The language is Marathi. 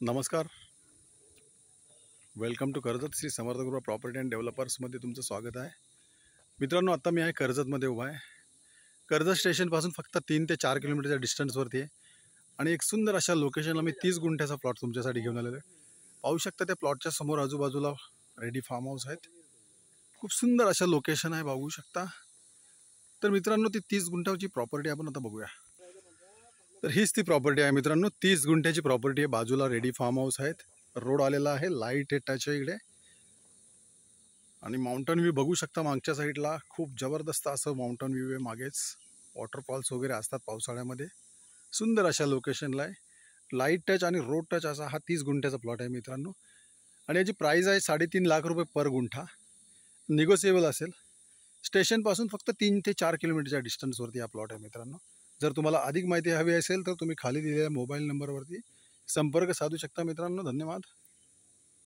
नमस्कार. Welcome to Karjat Shri Samarthgruh property and डेव्हलपर्समध्ये तुमचं स्वागत आहे. मित्रांनो, आता मी आहे कर्जतमध्ये उभा आहे. कर्जत स्टेशनपासून फक्त 3 ते 4 किलोमीटरच्या डिस्टन्सवरती आहे आणि एक सुंदर अशा लोकेशनला मी 30 गुंठ्याचा प्लॉट तुमच्यासाठी घेऊन आलेलो आहे. पाहू शकता त्या प्लॉटच्या समोर आजूबाजूला रेडी फार्म हाऊस आहेत. खूप सुंदर अशा लोकेशन आहे, बघू शकता. तर मित्रांनो, ती 30 गुंठ्याची प्रॉपर्टी आपण आता बघूया. तर हीच ती प्रॉपर्टी आहे मित्रांनो, 30 गुंठ्याची प्रॉपर्टी आहे. बाजूला रेडी फार्म हाऊस आहेत, रोड आलेला आहे, लाईट आहे टच आहे इकडे आणि माउंटन व्ह्यू बघू शकता. मागच्या साईडला खूप जबरदस्त असं माउंटन व्ह्यू आहे. मागेच वॉटरफॉल्स वगैरे असतात पावसाळ्यामध्ये. सुंदर अशा लोकेशनला आहे. लाईट टच आणि रोड टच असा हा 30 गुंठ्याचा प्लॉट आहे मित्रांनो. आणि याची प्राईस आहे 3.5 लाख रुपये पर गुंठा. निगोसिएबल असेल. स्टेशनपासून फक्त 3 ते 4 किलोमीटरच्या डिस्टन्सवरती हा प्लॉट आहे मित्रांनो. जर तुम्हाला अधिक माहिती हवी असेल तर तुम्ही खाली दिलेल्या मोबाईल नंबरवरती संपर्क साधू शकता मित्रांनो. धन्यवाद.